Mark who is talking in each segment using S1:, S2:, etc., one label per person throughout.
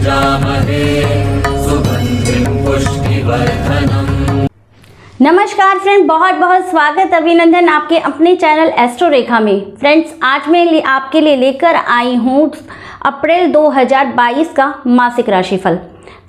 S1: यजामहे सुगन्धिं पुष्टिवर्धनम्।
S2: नमस्कार फ्रेंड, बहुत बहुत स्वागत अभिनंदन आपके अपने चैनल एस्ट्रो रेखा में। फ्रेंड्स, आज मैं आपके लिए लेकर आई हूँ अप्रैल 2022 का मासिक राशिफल।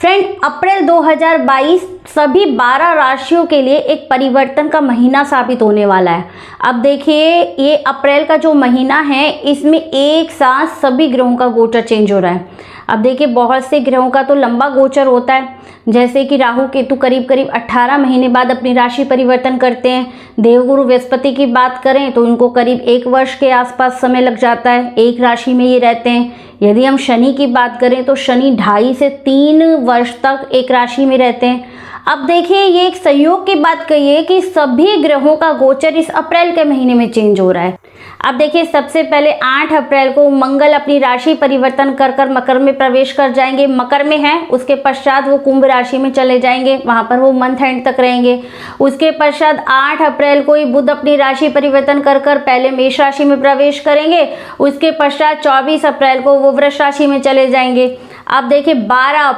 S2: फ्रेंड, अप्रैल 2022 सभी 12 राशियों के लिए एक परिवर्तन का महीना साबित होने वाला है। अब देखिए, ये अप्रैल का जो महीना है इसमें एक साथ सभी ग्रहों का गोचर चेंज हो रहा है। अब देखिए, बहुत से ग्रहों का तो लंबा गोचर होता है, जैसे कि राहु केतु करीब करीब 18 महीने बाद अपनी राशि परिवर्तन करते हैं। देवगुरु बृहस्पति की बात करें तो इनको करीब 1 वर्ष के आसपास समय लग जाता है, एक राशि में ये रहते हैं। यदि हम शनि की बात करें तो शनि 2.5 से 3 वर्ष तक एक राशि में रहते हैं। अब देखिए, ये एक संयोग की बात कहिए कि सभी ग्रहों का गोचर इस अप्रैल के महीने में चेंज हो रहा है। अब देखिए, सबसे पहले 8 अप्रैल को मंगल अपनी राशि परिवर्तन कर मकर में प्रवेश कर जाएंगे, मकर में है। उसके पश्चात वो कुंभ राशि में चले जाएंगे, वहां पर वो मंथ एंड तक रहेंगे। उसके पश्चात 8 अप्रैल को ही बुध अपनी राशि परिवर्तन कर पहले मेष राशि में प्रवेश करेंगे। उसके पश्चात 24 अप्रैल को वो वृष राशि में चले जाएंगे। अब देखिए, 12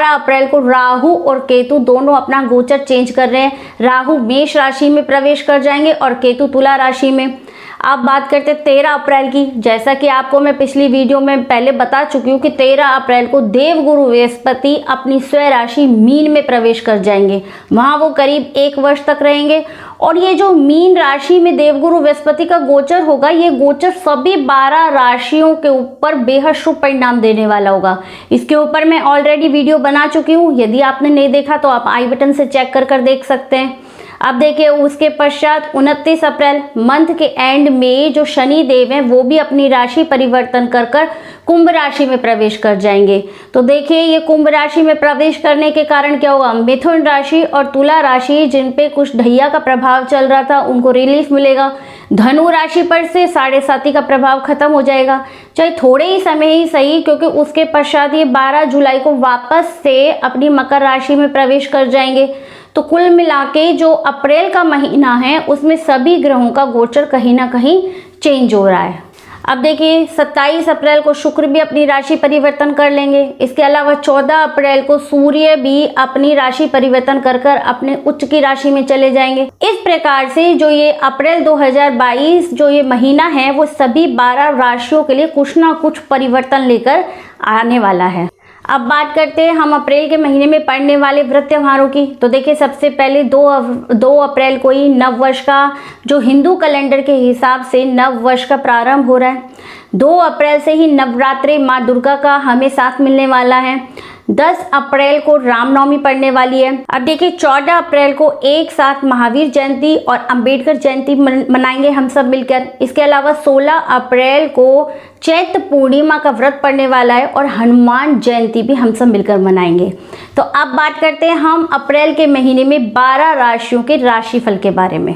S2: अप्रैल को राहु और केतु दोनों अपना गोचर चेंज कर रहे हैं। राहु मेष राशि में प्रवेश कर जाएंगे और केतु तुला राशि में। अब बात करते हैं 13 अप्रैल की। जैसा कि आपको मैं पिछली वीडियो में पहले बता चुकी हूँ कि 13 अप्रैल को देवगुरु बृहस्पति अपनी स्वयं राशि मीन में प्रवेश कर जाएंगे। वहाँ वो करीब 1 वर्ष तक रहेंगे। और ये जो मीन राशि में देवगुरु बृहस्पति का गोचर होगा, ये गोचर सभी 12 राशियों के ऊपर बेहद शुभ परिणाम देने वाला होगा। इसके ऊपर मैं ऑलरेडी वीडियो बना चुकी हूँ, यदि आपने नहीं देखा तो आप आई बटन से चेक कर देख सकते हैं। अब देखिए, उसके पश्चात 29 अप्रैल मंथ के एंड में जो शनि देव हैं वो भी अपनी राशि परिवर्तन कर कुंभ राशि में प्रवेश कर जाएंगे। तो देखिए, ये कुंभ राशि में प्रवेश करने के कारण क्या होगा, मिथुन राशि और तुला राशि जिन पे कुछ ढैया का प्रभाव चल रहा था उनको रिलीफ मिलेगा। धनु राशि पर से 7.5 का प्रभाव खत्म हो जाएगा, चाहे थोड़े ही समय ही सही, क्योंकि उसके पश्चात ये 12 जुलाई को वापस से अपनी मकर राशि में प्रवेश कर जाएंगे। तो कुल मिला के जो अप्रैल का महीना है उसमें सभी ग्रहों का गोचर कहीं ना कहीं चेंज हो रहा है। अब देखिए, 27 अप्रैल को शुक्र भी अपनी राशि परिवर्तन कर लेंगे। इसके अलावा 14 अप्रैल को सूर्य भी अपनी राशि परिवर्तन कर अपने उच्च की राशि में चले जाएंगे। इस प्रकार से जो ये अप्रैल 2022 जो ये महीना है वो सभी 12 राशियों के लिए कुछ ना कुछ परिवर्तन लेकर आने वाला है। अब बात करते हैं हम अप्रैल के महीने में पड़ने वाले व्रत त्योहारों की। तो देखिए, सबसे पहले 2 अप्रैल को ही नव वर्ष का जो हिंदू कैलेंडर के हिसाब से नव वर्ष का प्रारंभ हो रहा है। 2 अप्रैल से ही नवरात्रि माँ दुर्गा का हमें साथ मिलने वाला है। 10 अप्रैल को रामनवमी पड़ने वाली है। अब देखिए, 14 अप्रैल को एक साथ महावीर जयंती और अंबेडकर जयंती मनाएंगे हम सब मिलकर। इसके अलावा 16 अप्रैल को चैत्र पूर्णिमा का व्रत पड़ने वाला है और हनुमान जयंती भी हम सब मिलकर मनाएंगे। तो अब बात करते हैं हम अप्रैल के महीने में 12 राशियों के राशिफल के बारे में।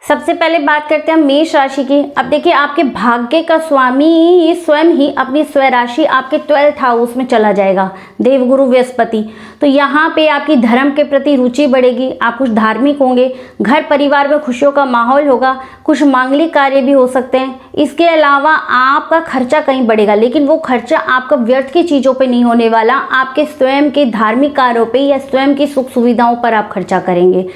S2: सबसे पहले बात करते हैं मेष राशि की। अब देखिए, आपके भाग्य का स्वामी स्वयं ही अपनी स्वयं राशि आपके 12th हाउस में चला जाएगा, देवगुरु बृहस्पति। तो यहाँ पे आपकी धर्म के प्रति रुचि बढ़ेगी, आप कुछ धार्मिक होंगे, घर परिवार में खुशियों का माहौल होगा, कुछ मांगलिक कार्य भी हो सकते हैं। इसके अलावा आपका खर्चा कहीं बढ़ेगा, लेकिन वो खर्चा आपका व्यर्थ की चीज़ों पे नहीं होने वाला, आपके स्वयं के धार्मिक कार्यों पे या स्वयं की सुख सुविधाओं पर आप खर्चा करेंगे।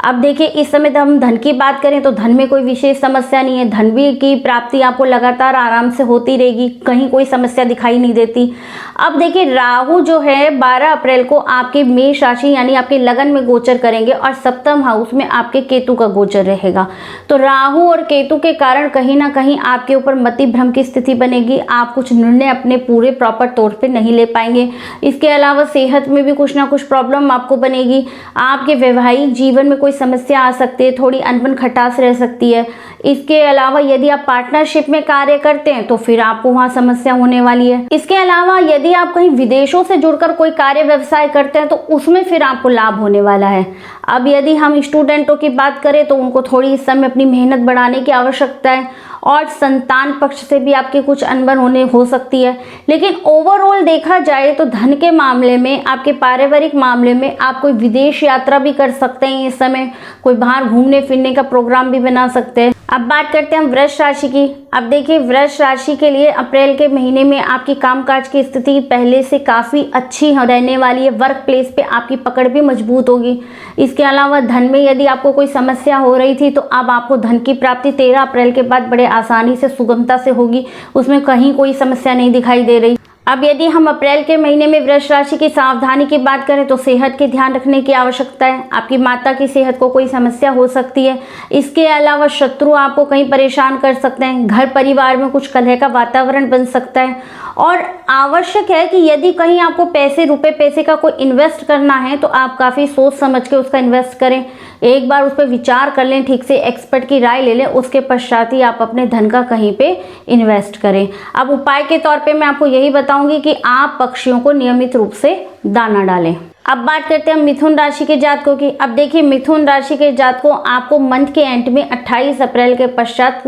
S2: अब देखिए, इस समय हम धन की बात करें तो धन में कोई विशेष समस्या नहीं है। धन भी की प्राप्ति आपको लगातार आराम से होती रहेगी, कहीं कोई समस्या दिखाई नहीं देती। अब देखिए, राहु जो है 12 अप्रैल को आपके मेष राशि यानी आपके लगन में गोचर करेंगे और 7th हाउस में आपके केतु का गोचर रहेगा। तो राहु और केतु के कारण कहीं ना कहीं आपके ऊपर मति भ्रम की स्थिति बनेगी, आप कुछ निर्णय अपने पूरे प्रॉपर तौर पे नहीं ले पाएंगे। इसके अलावा सेहत में भी कुछ ना कुछ प्रॉब्लम आपको बनेगी। आपके वैवाहिक जीवन में कोई समस्या आ सकती है, थोड़ी अनबन खटास रह सकती है। इसके अलावा यदि आप पार्टनरशिप में कार्य करते हैं तो फिर आपको वहाँ समस्या होने वाली है। इसके अलावा यदि आप कहीं विदेशों से जुड़कर कोई कार्य व्यवसाय करते हैं तो उसमें फिर आपको लाभ होने वाला है। अब यदि हम स्टूडेंटों की बात करें तो उनको थोड़ी इस समय अपनी मेहनत बढ़ाने की आवश्यकता है और संतान पक्ष से भी आपकी कुछ अनबन हो सकती है। लेकिन ओवरऑल देखा जाए तो धन के मामले में, आपके पारिवारिक मामले में आप कोई विदेश यात्रा भी कर सकते हैं। इस समय कोई बाहर घूमने फिरने का प्रोग्राम भी बना सकते हैं। अब बात करते हैं हम वृष राशि की। अब देखिए वृष राशि के लिए अप्रैल के महीने में आपकी कामकाज की स्थिति पहले से काफ़ी अच्छी रहने वाली है। वर्क प्लेस पे आपकी पकड़ भी मजबूत होगी। इसके अलावा धन में यदि आपको कोई समस्या हो रही थी तो अब आपको धन की प्राप्ति 13 अप्रैल के बाद बड़े आसानी से सुगमता से होगी। उसमें कहीं कोई समस्या नहीं दिखाई दे रही। अब यदि हम अप्रैल के महीने में वृष राशि की सावधानी की बात करें तो सेहत के ध्यान रखने की आवश्यकता है। आपकी माता की सेहत को कोई समस्या हो सकती है। इसके अलावा शत्रु आपको कहीं परेशान कर सकते हैं। घर परिवार में कुछ कलह का वातावरण बन सकता है और आवश्यक है कि यदि कहीं आपको रुपए पैसे का कोई इन्वेस्ट करना है तो आप काफ़ी सोच समझ के उसका इन्वेस्ट करें। एक बार उस पर विचार कर लें, ठीक से एक्सपर्ट की राय ले लें, उसके पश्चात ही आप अपने धन का कहीं पे इन्वेस्ट करें। अब उपाय के तौर पे मैं आपको यही बताऊंगी कि आप पक्षियों को नियमित रूप से दाना डालें। अब बात करते हैं मिथुन राशि के जातकों की। अब देखिए मिथुन राशि के जातकों, आपको मंथ के एंड में 28 अप्रैल के पश्चात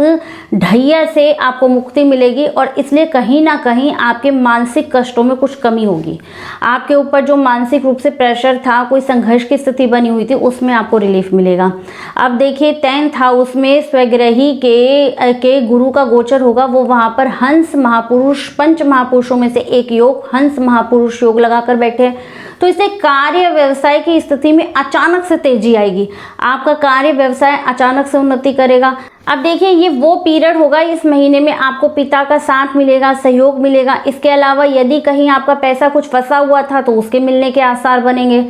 S2: ढैया से आपको मुक्ति मिलेगी और इसलिए कहीं ना कहीं आपके मानसिक कष्टों में कुछ कमी होगी। आपके ऊपर जो मानसिक रूप से प्रेशर था, कोई संघर्ष की स्थिति बनी हुई थी, उसमें आपको रिलीफ मिलेगा। अब देखिए 10th हाउस में स्वग्रही के गुरु का गोचर होगा। वो वहाँ पर हंस महापुरुष, पंच महापुरुषों में से एक योग हंस महापुरुष योग लगाकर बैठे हैं। तो इससे कार्य व्यवसाय की स्थिति में अचानक से तेजी आएगी। आपका कार्य व्यवसाय अचानक से उन्नति करेगा। अब देखिए ये वो पीरियड होगा, इस महीने में आपको पिता का साथ मिलेगा, सहयोग मिलेगा। इसके अलावा यदि कहीं आपका पैसा कुछ फंसा हुआ था तो उसके मिलने के आसार बनेंगे।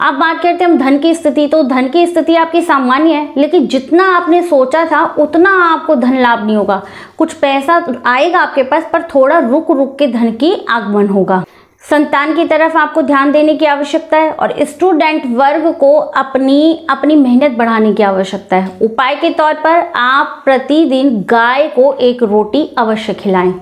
S2: अब बात करते हैं हम धन की स्थिति। तो धन की स्थिति आपकी सामान्य है, लेकिन जितना आपने सोचा था उतना आपको धन लाभ नहीं होगा। कुछ पैसा आएगा आपके पास, पर थोड़ा रुक रुक के धन की आगमन होगा। संतान की तरफ आपको ध्यान देने की आवश्यकता है और स्टूडेंट वर्ग को अपनी मेहनत बढ़ाने की आवश्यकता है। उपाय के तौर पर आप प्रतिदिन गाय को एक रोटी अवश्य खिलाएं।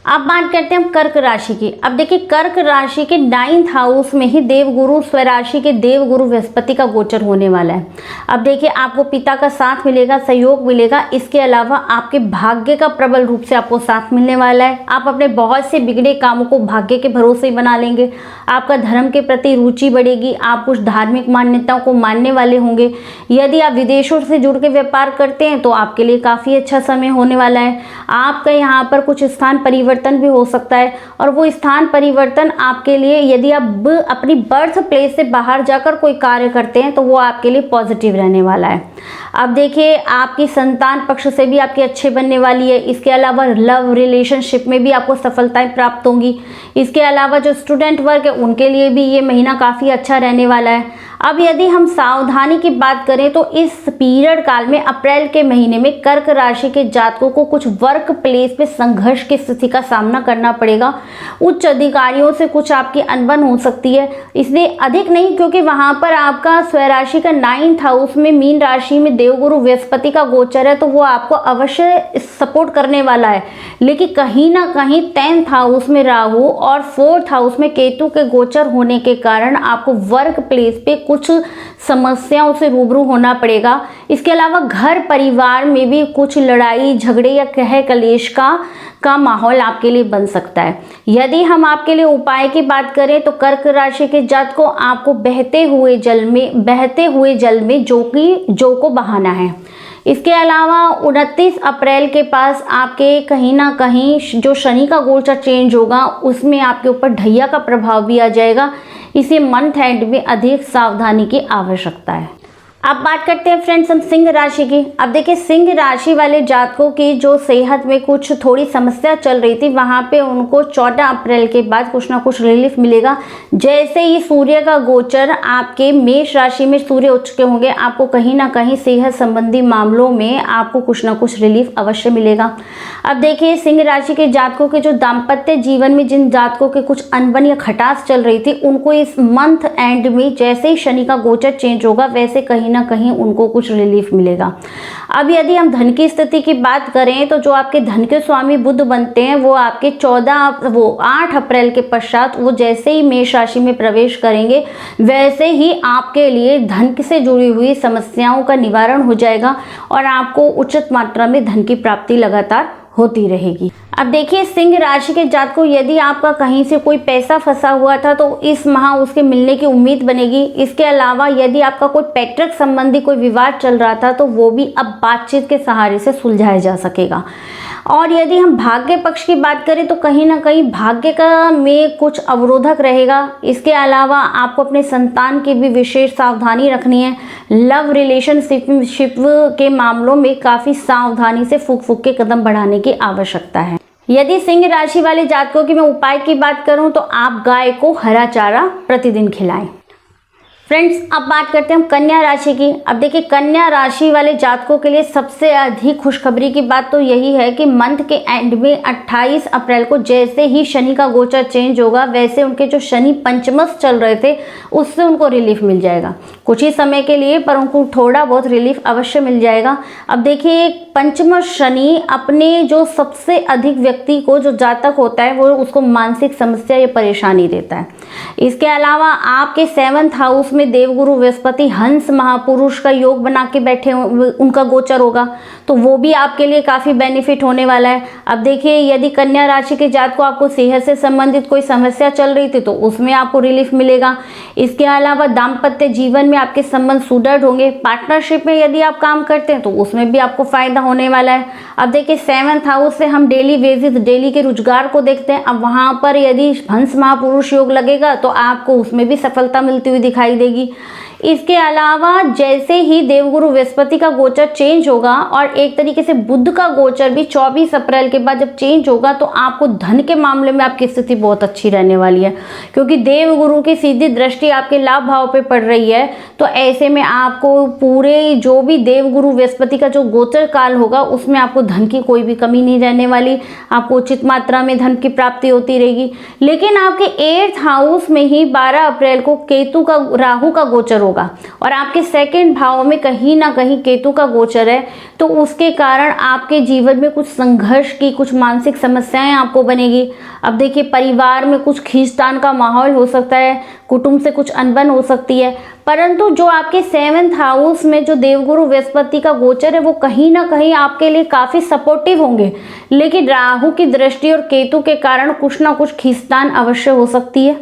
S2: अब बात करते हैं हम कर्क राशि की। अब देखिए कर्क राशि के 9th हाउस में ही देवगुरु, स्वराशि के देवगुरु बृहस्पति का गोचर होने वाला है। अब देखिए आपको पिता का साथ मिलेगा, सहयोग मिलेगा। इसके अलावा आपके भाग्य का प्रबल रूप से आपको साथ मिलने वाला है। आप अपने बहुत से बिगड़े कामों को भाग्य के भरोसे ही बना लेंगे। आपका धर्म के प्रति रुचि बढ़ेगी। आप कुछ धार्मिक मान्यताओं को मानने वाले होंगे। यदि आप विदेशों से जुड़ के व्यापार करते हैं तो आपके लिए काफ़ी अच्छा समय होने वाला है। आपका यहाँ पर कुछ स्थान परिवर्तन भी हो सकता है और वो स्थान परिवर्तन आपके लिए, यदि आप अपनी बर्थ प्लेस से बाहर जाकर कोई कार्य करते हैं तो वो आपके लिए पॉजिटिव रहने वाला है। अब देखिए आपकी संतान पक्ष से भी आपकी अच्छे बनने वाली है। इसके अलावा लव रिलेशनशिप में भी आपको सफलताएं प्राप्त होंगी। इसके अलावा जो स्टूडेंट वर्ग है उनके लिए भी ये महीना काफ़ी अच्छा रहने वाला है। अब यदि हम सावधानी की बात करें तो इस पीरियड काल में अप्रैल के महीने में कर्क राशि के जातकों को कुछ वर्क प्लेस पे संघर्ष की स्थिति का सामना करना पड़ेगा। उच्च अधिकारियों से कुछ आपकी अनबन हो सकती है, इसलिए अधिक नहीं, क्योंकि वहां पर आपका स्वराशि का 9th हाउस में मीन राशि में देवगुरु बृहस्पति का गोचर है, तो वो आपको अवश्य सपोर्ट करने वाला है। लेकिन कहीं ना कहीं 10th हाउस में राहु और 4th हाउस में केतु के गोचर होने के कारण आपको वर्क प्लेस पे कुछ समस्याओं से रूबरू होना पड़ेगा। इसके अलावा घर परिवार में भी कुछ लड़ाई झगड़े या कह कलेश का माहौल आपके लिए बन सकता है। यदि हम आपके लिए उपाय की बात करें तो कर्क राशि के जातकों, आपको बहते हुए जल में जौ को बहाना है। इसके अलावा 29 अप्रैल के पास आपके कहीं ना कहीं जो शनि का गोचर चेंज होगा उसमें आपके ऊपर ढैया का प्रभाव भी आ जाएगा। इसे मंथ एंड में अधिक सावधानी की आवश्यकता है। अब बात करते हैं फ्रेंड्स हम सिंह राशि की। अब देखिए सिंह राशि वाले जातकों की जो सेहत में कुछ थोड़ी समस्या चल रही थी, वहाँ पे उनको 14 अप्रैल के बाद कुछ ना कुछ रिलीफ मिलेगा। जैसे ही सूर्य का गोचर आपके मेष राशि में सूर्य उच्च के होंगे, आपको कहीं ना कहीं सेहत संबंधी मामलों में आपको कुछ ना कुछ रिलीफ अवश्य मिलेगा। अब देखिए सिंह राशि के जातकों के जो दाम्पत्य जीवन में जिन जातकों के कुछ अनबन या खटास चल रही थी, उनको इस मंथ एंड में जैसे ही शनि का गोचर चेंज होगा वैसे कहीं ना कहीं उनको कुछ रिलीफ मिलेगा। अब यदि हम धन की स्थिति की बात करें तो जो आपके धन के स्वामी बुध बनते हैं वो आपके 8 अप्रैल के पश्चात वो जैसे ही मेष राशि में प्रवेश करेंगे वैसे ही आपके लिए धन से जुड़ी हुई समस्याओं का निवारण हो जाएगा और आपको उचित मात्रा में धन की प्राप्ति लगातार होती रहेगी। अब देखिए सिंह राशि के जातकों, यदि आपका कहीं से कोई पैसा फंसा हुआ था तो इस माह उसके मिलने की उम्मीद बनेगी। इसके अलावा यदि आपका कोई पैतृक संबंधी कोई विवाद चल रहा था तो वो भी अब बातचीत के सहारे से सुलझाया जा सकेगा। और यदि हम भाग्य पक्ष की बात करें तो कहीं ना कहीं भाग्य का में कुछ अवरोधक रहेगा। इसके अलावा आपको अपने संतान की भी विशेष सावधानी रखनी है। लव रिलेशनशिप के मामलों में काफ़ी सावधानी से फूक के कदम बढ़ाने की आवश्यकता है। यदि सिंह राशि वाले जातकों की मैं उपाय की बात करूं तो आप गाय को हरा चारा प्रतिदिन खिलाएं। फ्रेंड्स, अब बात करते हैं हम कन्या राशि की। अब देखिए कन्या राशि वाले जातकों के लिए सबसे अधिक खुशखबरी की बात तो यही है कि मंथ के एंड में 28 अप्रैल को जैसे ही शनि का गोचर चेंज होगा वैसे उनके जो शनि पंचमस्थ चल रहे थे उससे उनको रिलीफ मिल जाएगा, कुछ ही समय के लिए, पर उनको थोड़ा बहुत रिलीफ अवश्य मिल जाएगा। अब देखिए पंचमस्थ शनि अपने जो सबसे अधिक व्यक्ति को जो जातक होता है वो उसको मानसिक समस्या या परेशानी देता है। इसके अलावा आपके 7th हाउस में देवगुरु बृहस्पति हंस महापुरुष का योग बना के बैठे, उनका गोचर होगा तो वो भी आपके लिए काफ़ी बेनिफिट होने वाला है। अब देखिए यदि कन्या राशि के जातक को आपको सेहत से संबंधित कोई समस्या चल रही थी तो उसमें आपको रिलीफ मिलेगा। इसके अलावा दाम्पत्य जीवन में आपके संबंध सुदृढ़ होंगे। पार्टनरशिप में यदि आप काम करते हैं तो उसमें भी आपको फायदा होने वाला है। अब देखिए 7th हाउस से हम डेली बेसिस डेली के रोजगार को देखते हैं। अब वहाँ पर यदि हंस महापुरुष योग लगेगा तो आपको उसमें भी सफलता मिलती हुई दिखाई देगी। इसके अलावा जैसे ही देवगुरु बृहस्पति का गोचर चेंज होगा और एक तरीके से बुध का गोचर भी 24 अप्रैल के बाद जब चेंज होगा तो आपको धन के मामले में आपकी स्थिति बहुत अच्छी रहने वाली है, क्योंकि देवगुरु की सीधी दृष्टि आपके लाभ भाव पे पड़ रही है। तो ऐसे में आपको पूरे जो भी देवगुरु बृहस्पति का जो गोचर काल होगा उसमें आपको धन की कोई भी कमी नहीं रहने वाली, आपको उचित मात्रा में धन की प्राप्ति होती रहेगी। लेकिन आपके 8th हाउस में ही 12 अप्रैल को केतु का राहु का गोचर होगा और आपके 2nd भाव में कहीं ना कहीं केतु का गोचर है, तो उसके कारण आपके जीवन में कुछ संघर्ष की, कुछ मानसिक समस्याएं आपको बनेगी। अब देखिए परिवार में कुछ खींचतान का माहौल हो सकता है, कुटुंब से कुछ अनबन हो सकती है, परंतु जो आपके 7th हाउस में जो देवगुरु बृहस्पति का गोचर है वो कहीं ना कहीं आपके लिए काफ़ी सपोर्टिव होंगे। लेकिन राहु की दृष्टि और केतु के कारण कुछ ना कुछ खींचतान अवश्य हो सकती है,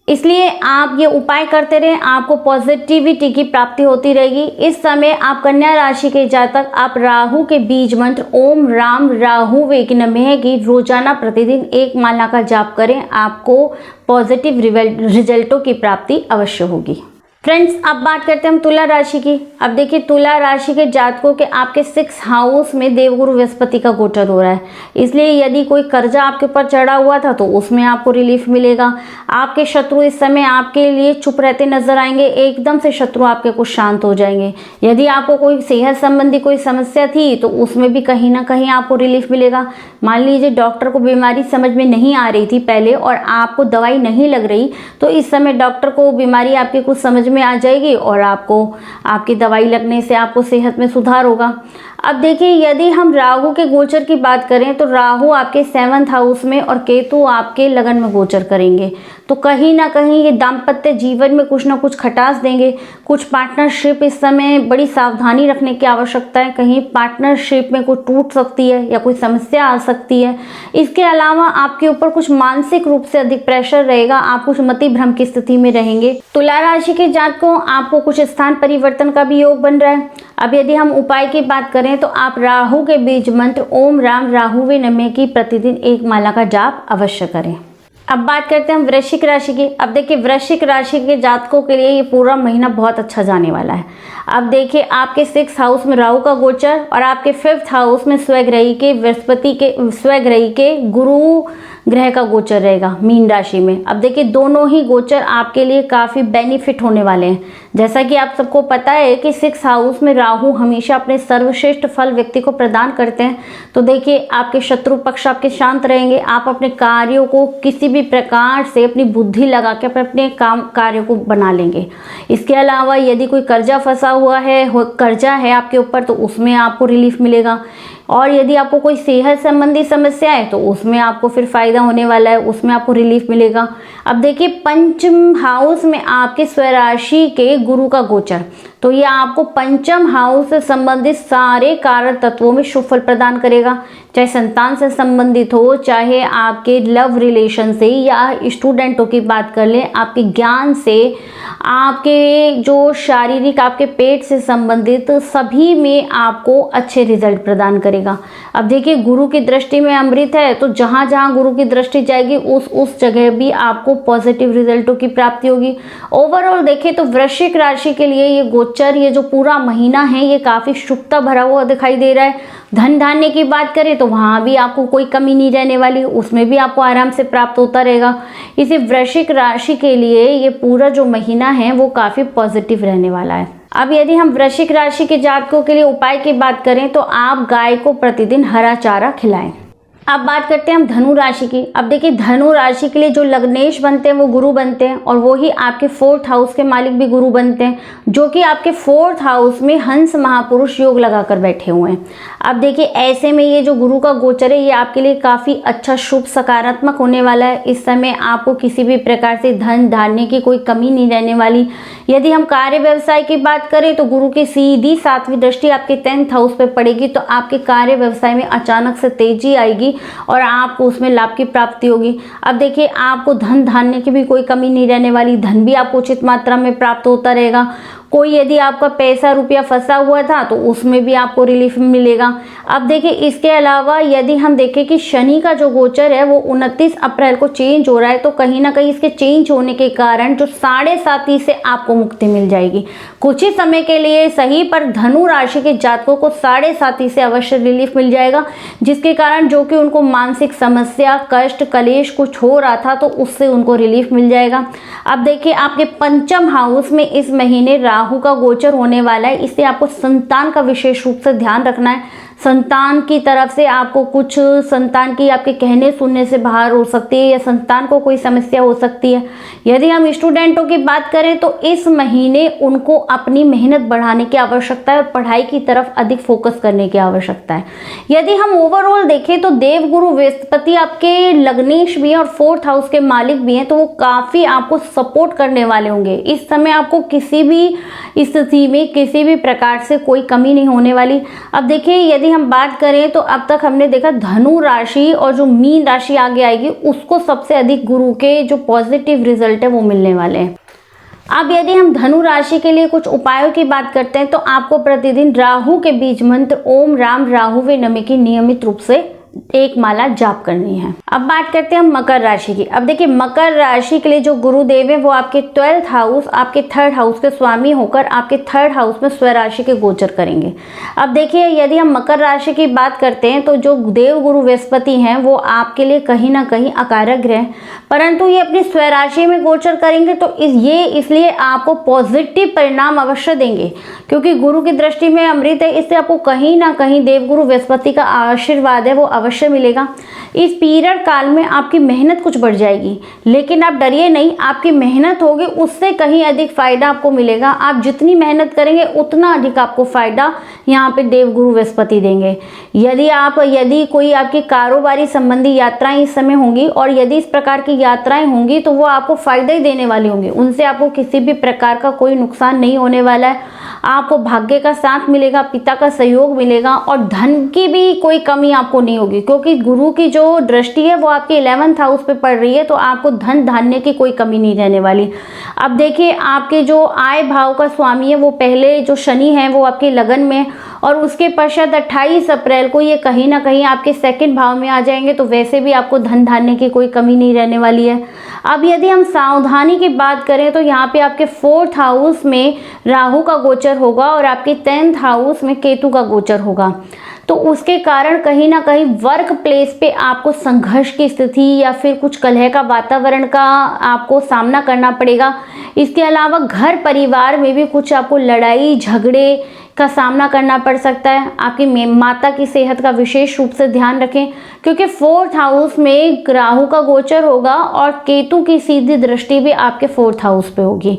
S2: इसलिए आप ये उपाय करते रहें, आपको पॉजिटिविटी की प्राप्ति होती रहेगी। इस समय आप कन्या राशि के जातक आप राहु के बीज मंत्र ओम राम राहु वेक नमः की रोजाना प्रतिदिन 1 माला का जाप करें, आपको पॉजिटिव रिजल्टों की प्राप्ति अवश्य होगी। फ्रेंड्स, अब बात करते हैं हम तुला राशि की। अब देखिए तुला राशि के जातकों के आपके 6th हाउस में देवगुरु बृहस्पति का गोचर हो रहा है, इसलिए यदि कोई कर्जा आपके ऊपर चढ़ा हुआ था तो उसमें आपको रिलीफ मिलेगा। आपके शत्रु इस समय आपके लिए चुप रहते नजर आएंगे, एकदम से शत्रु आपके कुछ शांत हो जाएंगे। यदि आपको कोई सेहत संबंधी कोई समस्या थी तो उसमें भी कहीं ना कहीं आपको रिलीफ मिलेगा। मान लीजिए डॉक्टर को बीमारी समझ में नहीं आ रही थी पहले और आपको दवाई नहीं लग रही, तो इस समय डॉक्टर को बीमारी आपकी कुछ समझ में आ जाएगी और आपको आपकी दवाई लगने से आपको सेहत में सुधार होगा। अब देखिए यदि हम राहु के गोचर की बात करें तो राहु आपके 7th हाउस में और केतु आपके लगन में गोचर करेंगे, तो कहीं ना कहीं ये दाम्पत्य जीवन में कुछ ना कुछ खटास देंगे। कुछ पार्टनरशिप इस समय बड़ी सावधानी रखने की आवश्यकता है, कहीं पार्टनरशिप में कोई टूट सकती है या कोई समस्या आ सकती है। इसके अलावा आपके ऊपर कुछ मानसिक रूप से अधिक प्रेशर रहेगा, आप कुछ मति भ्रम की स्थिति में रहेंगे। तुला राशि के जातकों आपको कुछ स्थान परिवर्तन का भी योग बन रहा है। अब यदि हम उपाय की बात करें तो आप राहु के बीज मंत्र ओम राम राहुवे नमः की प्रतिदिन 1 माला का जाप अवश्य करें। अब बात करते हैं हम वृश्चिक राशि की। अब देखिए वृश्चिक राशि के जातकों के लिए ये पूरा महीना बहुत अच्छा जाने वाला है। अब देखिए आपके 6th हाउस में राहु का गोचर और आपके 5th हाउस में स्वग्रही के गुरु ग्रह का गोचर रहेगा मीन राशि में। अब देखिए दोनों ही गोचर आपके लिए काफ़ी बेनिफिट होने वाले हैं। जैसा कि आप सबको पता है कि 6th हाउस में राहु हमेशा अपने सर्वश्रेष्ठ फल व्यक्ति को प्रदान करते हैं, तो देखिए आपके शत्रु पक्ष आपके शांत रहेंगे। आप अपने कार्यों को किसी भी प्रकार से अपनी बुद्धि लगा के अपने कार्यों को बना लेंगे। इसके अलावा यदि कोई कर्जा फंसा हुआ है, कर्जा है आपके ऊपर, तो उसमें आपको रिलीफ मिलेगा। और यदि आपको कोई सेहत संबंधी समस्या है तो उसमें आपको फिर फायदा होने वाला है, उसमें आपको रिलीफ मिलेगा। अब देखिए पंचम हाउस में आपके स्वराशि के गुरु का गोचर, तो ये आपको पंचम हाउस से संबंधित सारे कारक तत्वों में शुभ फल प्रदान करेगा, चाहे संतान से संबंधित हो, चाहे आपके लव रिलेशन से, या स्टूडेंटों की बात कर लें, आपके ज्ञान से, आपके जो शारीरिक आपके पेट से संबंधित, सभी में आपको अच्छे रिजल्ट प्रदान करेगा। अब देखिए गुरु की दृष्टि में अमृत है, तो जहाँ जहाँ गुरु की दृष्टि जाएगी उस जगह भी आपको पॉजिटिव रिजल्टों की प्राप्ति होगी। ओवरऑल देखें तो वृश्चिक राशि के लिए ये गोचर, ये जो पूरा महीना है, ये काफ़ी शुभता भरा हुआ दिखाई दे रहा है। धन धान्य की बात करें तो वहाँ भी आपको कोई कमी नहीं रहने वाली, उसमें भी आपको आराम से प्राप्त होता रहेगा। इसी वृश्चिक राशि के लिए ये पूरा जो महीना है वो काफ़ी पॉजिटिव रहने वाला है। अब यदि हम वृश्चिक राशि के जातकों के लिए उपाय की बात करें तो आप गाय को प्रतिदिन हरा चारा खिलाएं। अब बात करते हैं हम धनु राशि की। अब देखिए धनु राशि के लिए जो लग्नेश बनते हैं वो गुरु बनते हैं, और वो ही आपके 4th हाउस के मालिक भी गुरु बनते हैं, जो कि आपके 4th हाउस में हंस महापुरुष योग लगाकर बैठे हुए हैं। अब देखिए ऐसे में ये जो गुरु का गोचर है ये आपके लिए काफ़ी अच्छा शुभ सकारात्मक होने वाला है। इस समय आपको किसी भी प्रकार से धन धान्य की कोई कमी नहीं रहने वाली। यदि हम कार्य व्यवसाय की बात करें तो गुरु की सीधी 7वीं दृष्टि आपके 10th हाउस पे पड़ेगी, तो आपके कार्य व्यवसाय में अचानक से तेजी आएगी और आपको उसमें लाभ की प्राप्ति होगी। अब देखिए आपको धन धान्य की भी कोई कमी नहीं रहने वाली, धन भी आपको उचित मात्रा में प्राप्त होता रहेगा। कोई यदि आपका पैसा रुपया फंसा हुआ था तो उसमें भी आपको रिलीफ मिलेगा। अब देखिए इसके अलावा यदि हम देखें कि शनि का जो गोचर है वो 29 अप्रैल को चेंज हो रहा है, तो कहीं ना कहीं इसके चेंज होने के कारण जो 7.5 से आपको मुक्ति मिल जाएगी कुछ ही समय के लिए सही, पर धनु राशि के जातकों को 7.5 से अवश्य रिलीफ मिल जाएगा, जिसके कारण जो कि उनको मानसिक समस्या, कष्ट, कलेश कुछ हो रहा था तो उससे उनको रिलीफ मिल जाएगा। अब देखिए आपके पंचम हाउस में इस महीने राहु का गोचर होने वाला है, इससे आपको संतान का विशेष रूप से ध्यान रखना है। संतान की तरफ से आपको कुछ संतान की आपके कहने सुनने से बाहर हो सकती है, या संतान को कोई समस्या हो सकती है। यदि हम स्टूडेंटों की बात करें तो इस महीने उनको अपनी मेहनत बढ़ाने की आवश्यकता है और पढ़ाई की तरफ अधिक फोकस करने की आवश्यकता है। यदि हम ओवरऑल देखें तो देवगुरु बृहस्पति आपके लग्नेश भी हैं और 4th हाउस के मालिक भी हैं, तो वो काफ़ी आपको सपोर्ट करने वाले होंगे। इस समय आपको किसी भी स्थिति में किसी भी प्रकार से कोई कमी नहीं होने वाली। अब देखिए यदि हम बात करें तो अब तक हमने देखा धनु राशि और जो मीन राशि आगे आएगी उसको सबसे अधिक गुरु के जो पॉजिटिव रिजल्ट है वो मिलने वाले हैं। अब यदि हम धनु राशि के लिए कुछ उपायों की बात करते हैं तो आपको प्रतिदिन राहु के बीज मंत्र ओम राम राहुवे नमः की नियमित रूप से एक माला जाप करनी है। अब बात करते हैं हम मकर राशि की। अब देखिए मकर राशि के लिए जो गुरुदेव है वो आपके 12th हाउस, आपके 3rd हाउस के स्वामी होकर आपके 3rd हाउस में स्वराशि के गोचर करेंगे। अब देखिए यदि हम मकर राशि की बात करते हैं तो जो देव गुरु बृहस्पति हैं वो आपके लिए कहीं ना कहीं अकारक ग्रह, परंतु ये अपनी स्वराशि में गोचर करेंगे तो ये इसलिए आपको पॉजिटिव परिणाम अवश्य देंगे, क्योंकि गुरु की दृष्टि में अमृत है, इससे आपको कहीं ना कहीं देवगुरु बृहस्पति का आशीर्वाद है वो अवश्य मिलेगा। इस पीरियड काल में आपकी मेहनत कुछ बढ़ जाएगी, लेकिन आप डरिए नहीं, आपकी मेहनत होगी उससे कहीं अधिक फायदा आपको मिलेगा। आप जितनी मेहनत करेंगे उतना अधिक आपको फायदा यहाँ पे देवगुरु बृहस्पति देंगे। यदि कोई आपकी कारोबारी संबंधी यात्राएं इस समय होंगी और यदि इस प्रकार की यात्राएं होंगी तो वो आपको फायदा ही देने वाली होंगी, उनसे आपको किसी भी प्रकार का कोई नुकसान नहीं होने वाला है। आपको भाग्य का साथ मिलेगा, पिता का सहयोग मिलेगा और धन की भी कोई कमी आपको नहीं होगी, क्योंकि गुरु की जो दृष्टि है वो आपके 11th हाउस पे पड़ रही है, तो आपको धन धान्य की कोई कमी नहीं रहने वाली। अब देखिए आपके जो आय भाव का स्वामी है वो पहले जो शनि है वो आपके लगन में, और उसके पश्चात 28 अप्रैल को ये कहीं ना कहीं आपके 2nd भाव में आ जाएंगे, तो वैसे भी आपको धन धान्य की कोई कमी नहीं रहने वाली है। अब यदि हम सावधानी की बात करें तो यहाँ पे आपके 4th हाउस में राहु का गोचर होगा और आपके 10th हाउस में केतु का गोचर होगा, तो उसके कारण कहीं ना कहीं वर्क प्लेस पे आपको संघर्ष की स्थिति या फिर कुछ कलह का वातावरण का आपको सामना करना पड़ेगा। इसके अलावा घर परिवार में भी कुछ आपको लड़ाई झगड़े का सामना करना पड़ सकता है। आपकी माता की सेहत का विशेष रूप से ध्यान रखें, क्योंकि 4th हाउस में राहु का गोचर होगा और केतु की सीधी दृष्टि भी आपके 4th हाउस पे होगी।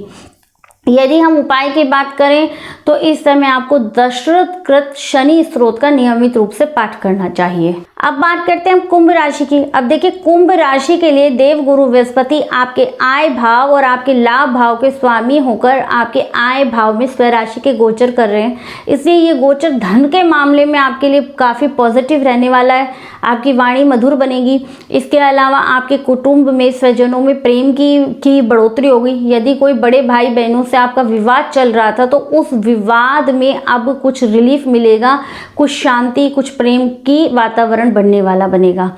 S2: यदि हम उपाय की बात करें तो इस समय आपको दशरथ कृत शनि स्त्रोत का नियमित रूप से पाठ करना चाहिए। अब बात करते हैं कुंभ राशि की। अब देखिए कुंभ राशि के लिए देवगुरु बृहस्पति आपके आय भाव और आपके लाभ भाव के स्वामी होकर आपके आय भाव में स्वराशि के गोचर कर रहे हैं, इसलिए ये गोचर धन के मामले में आपके लिए काफ़ी पॉजिटिव रहने वाला है। आपकी वाणी मधुर बनेगी। इसके अलावा आपके कुटुंब में, स्वजनों में प्रेम की बढ़ोतरी होगी। यदि कोई बड़े भाई बहनों से आपका विवाद चल रहा था तो उस विवाद में अब कुछ रिलीफ मिलेगा, कुछ शांति, कुछ प्रेम की वातावरण बनने वाला बनेगा।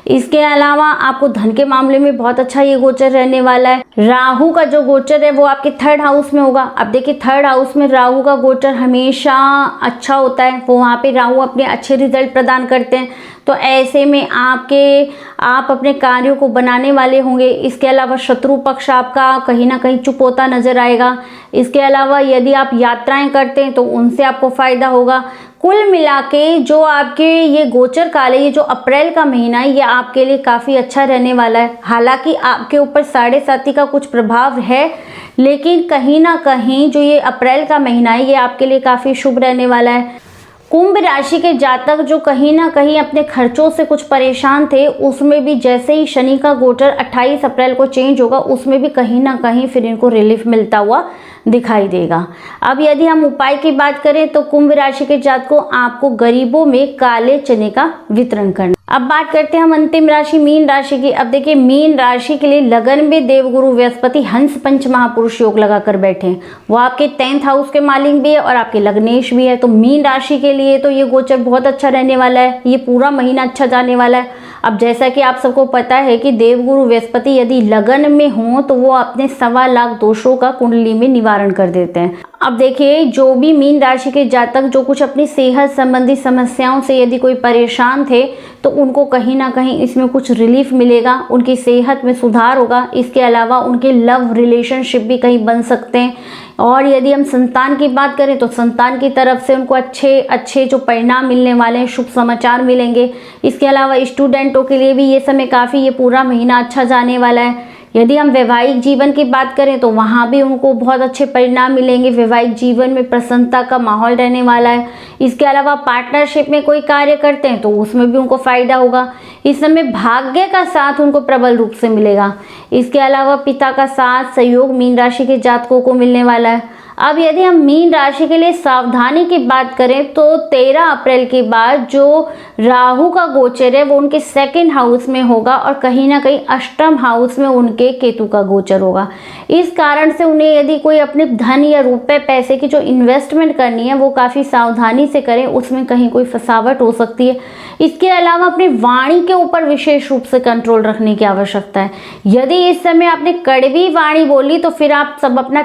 S2: इसके अलावा आपको धन के मामले में बहुत अच्छा ये गोचर रहने वाला है। राहु का जो गोचर है वो आपके 3rd हाउस में होगा। अब देखिए 3rd हाउस में राहु का गोचर हमेशा अच्छा होता है, वो वहाँ पे राहु अपने अच्छे रिजल्ट प्रदान करते हैं, तो ऐसे में आप अपने कार्यों को बनाने वाले होंगे। इसके अलावा शत्रु पक्ष आपका कहीं ना कहीं चुप होता नजर आएगा। इसके अलावा यदि आप यात्राएं करते हैं तो उनसे आपको फायदा होगा। कुल मिला के जो आपके ये गोचर काल है, ये जो अप्रैल का महीना है, ये आपके लिए काफ़ी अच्छा रहने वाला है। हालांकि आपके ऊपर 7.5 का कुछ प्रभाव है, लेकिन कहीं ना कहीं जो ये अप्रैल का महीना है ये आपके लिए काफ़ी शुभ रहने वाला है। कुंभ राशि के जातक जो कहीं ना कहीं अपने खर्चों से कुछ परेशान थे, उसमें भी जैसे ही शनि का गोचर 28 अप्रैल को चेंज होगा, उसमें भी कहीं ना कहीं फिर इनको रिलीफ मिलता हुआ दिखाई देगा। अब यदि हम उपाय की बात करें तो कुंभ राशि के जातकों आपको गरीबों में काले चने का वितरण करना। अब बात करते हैं हम अंतिम राशि मीन राशि की। अब देखिए मीन राशि के लिए लगन में देवगुरु बृहस्पति हंस पंच महापुरुष योग लगाकर बैठे हैं। वो आपके 10th हाउस के मालिक भी है और आपके लग्नेश भी है, तो मीन राशि के लिए तो ये गोचर बहुत अच्छा रहने वाला है। ये पूरा महीना अच्छा जाने वाला है। अब जैसा कि आप सबको पता है कि देवगुरु बृहस्पति यदि लगन में हो तो वो अपने 1.25 लाख दोषों का कुंडली में निवारण कर देते हैं। अब देखिए जो भी मीन राशि के जातक जो कुछ अपनी सेहत संबंधी समस्याओं से यदि कोई परेशान थे तो उनको कहीं ना कहीं इसमें कुछ रिलीफ मिलेगा, उनकी सेहत में सुधार होगा। इसके अलावा उनके लव रिलेशनशिप भी कहीं बन सकते हैं। और यदि हम संतान की बात करें तो संतान की तरफ से उनको अच्छे जो परिणाम मिलने वाले हैं, शुभ समाचार मिलेंगे। इसके अलावा स्टूडेंटों के लिए भी ये समय काफ़ी, ये पूरा महीना अच्छा जाने वाला है। यदि हम वैवाहिक जीवन की बात करें तो वहाँ भी उनको बहुत अच्छे परिणाम मिलेंगे। वैवाहिक जीवन में प्रसन्नता का माहौल रहने वाला है। इसके अलावा पार्टनरशिप में कोई कार्य करते हैं तो उसमें भी उनको फायदा होगा। इस समय भाग्य का साथ उनको प्रबल रूप से मिलेगा। इसके अलावा पिता का साथ सहयोग मीन राशि के जातकों को मिलने वाला है। अब यदि हम मीन राशि के लिए सावधानी की बात करें तो 13 अप्रैल के बाद जो राहु का गोचर है वो उनके 2nd हाउस में होगा और कहीं ना कहीं 8th हाउस में उनके केतु का गोचर होगा। इस कारण से उन्हें यदि कोई अपने धन या रुपए पैसे की जो इन्वेस्टमेंट करनी है वो काफ़ी सावधानी से करें, उसमें कहीं कोई फसावट हो सकती है। इसके अलावा अपनी वाणी के ऊपर विशेष रूप से कंट्रोल रखने की आवश्यकता है। यदि इस समय आपने कड़वी वाणी बोली तो फिर आप सब अपना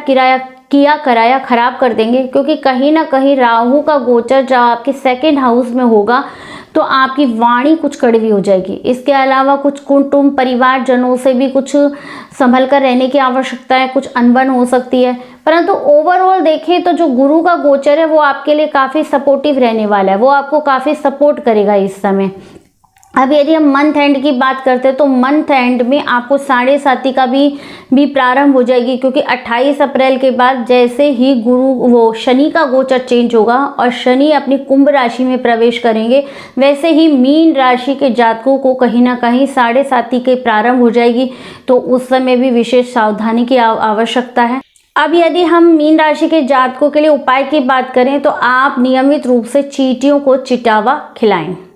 S2: किया कराया खराब कर देंगे, क्योंकि कहीं ना कहीं राहु का गोचर जब आपके 2nd हाउस में होगा तो आपकी वाणी कुछ कड़वी हो जाएगी। इसके अलावा कुछ कुटुंब परिवारजनों से भी कुछ संभल कर रहने की आवश्यकता है, कुछ अनबन हो सकती है। परंतु ओवरऑल देखें तो जो गुरु का गोचर है वो आपके लिए काफ़ी सपोर्टिव रहने वाला है, वो आपको काफ़ी सपोर्ट करेगा इस समय। अब यदि हम मंथ एंड की बात करते हैं तो मंथ एंड में आपको 7.5 का भी प्रारंभ हो जाएगी, क्योंकि 28 अप्रैल के बाद जैसे ही शनि का गोचर चेंज होगा और शनि अपनी कुंभ राशि में प्रवेश करेंगे, वैसे ही मीन राशि के जातकों को कहीं ना कहीं 7.5 के प्रारंभ हो जाएगी, तो उस समय भी विशेष सावधानी की आवश्यकता है। अब यदि हम मीन राशि के जातकों के लिए उपाय की बात करें तो आप नियमित रूप से चींटियों को चिटावा खिलाएं।